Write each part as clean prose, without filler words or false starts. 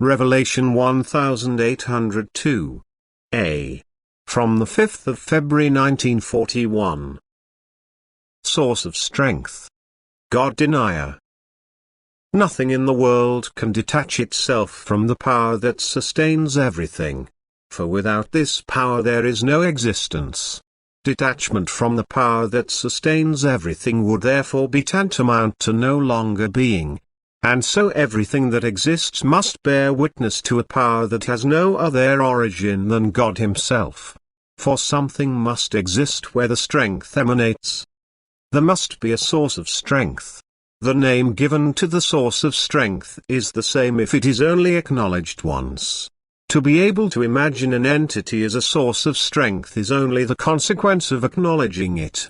Revelation 1802. A. From the 5th of February 1941. Source of strength. God Denier. Nothing in the world can detach itself from the power that sustains everything. For without this power there is no existence. Detachment from the power that sustains everything would therefore be tantamount to no longer being. And so everything that exists must bear witness to a power that has no other origin than God Himself. For something must exist where the strength emanates. There must be a source of strength. The name given to the source of strength is the same if it is only acknowledged once. To be able to imagine an entity as a source of strength is only the consequence of acknowledging it.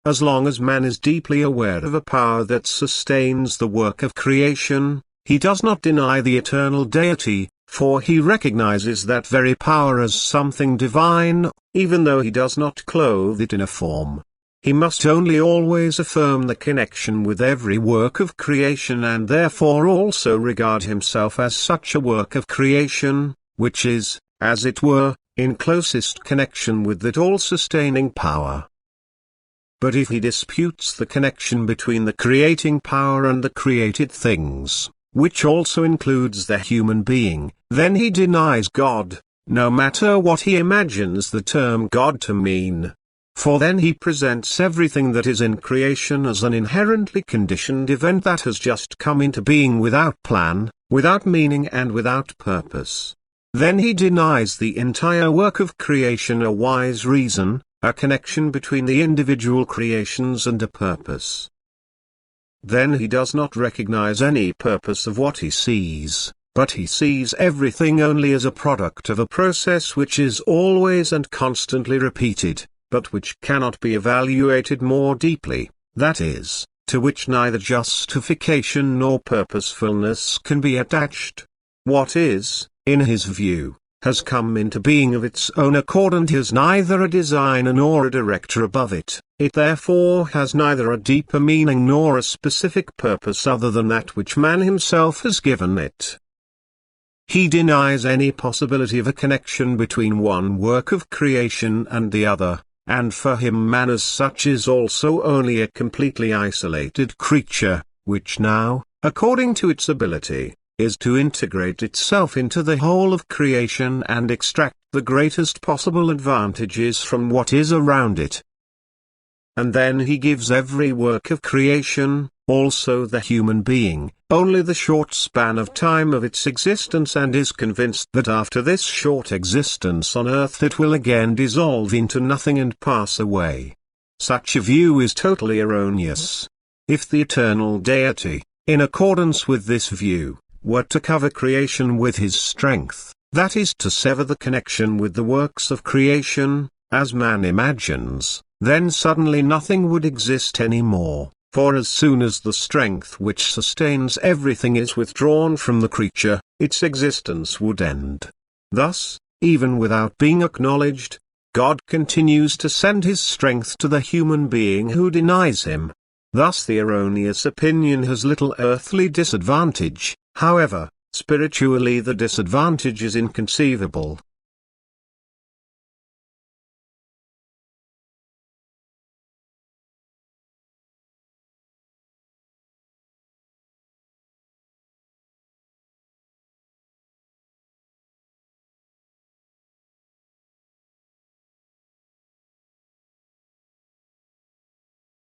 As long as man is deeply aware of a power that sustains the work of creation, he does not deny the eternal deity, for he recognizes that very power as something divine, even though he does not clothe it in a form. He must only always affirm the connection with every work of creation and therefore also regard himself as such a work of creation, which is, as it were, in closest connection with that all-sustaining power. But if he disputes the connection between the creating power and the created things, which also includes the human being, then he denies God, no matter what he imagines the term God to mean. For then he presents everything that is in creation as an inherently conditioned event that has just come into being without plan, without meaning and without purpose. Then he denies the entire work of creation a wise reason, a connection between the individual creations and a purpose. Then he does not recognize any purpose of what he sees, but he sees everything only as a product of a process which is always and constantly repeated, but which cannot be evaluated more deeply, that is, to which neither justification nor purposefulness can be attached. What is, in his view, has come into being of its own accord and has neither a designer nor a director above it. It therefore has neither a deeper meaning nor a specific purpose other than that which man himself has given it. He denies any possibility of a connection between one work of creation and the other, and for him man as such is also only a completely isolated creature, which now, according to its ability, is to integrate itself into the whole of creation and extract the greatest possible advantages from what is around it. And then he gives every work of creation, also the human being, only the short span of time of its existence and is convinced that after this short existence on earth it will again dissolve into nothing and pass away. Such a view is totally erroneous. If the eternal deity, in accordance with this view, were to cover creation with his strength, that is to sever the connection with the works of creation, as man imagines, then suddenly nothing would exist any more, for as soon as the strength which sustains everything is withdrawn from the creature, its existence would end. Thus, even without being acknowledged, God continues to send his strength to the human being who denies him. Thus the erroneous opinion has little earthly disadvantage. However, spiritually the disadvantage is inconceivable.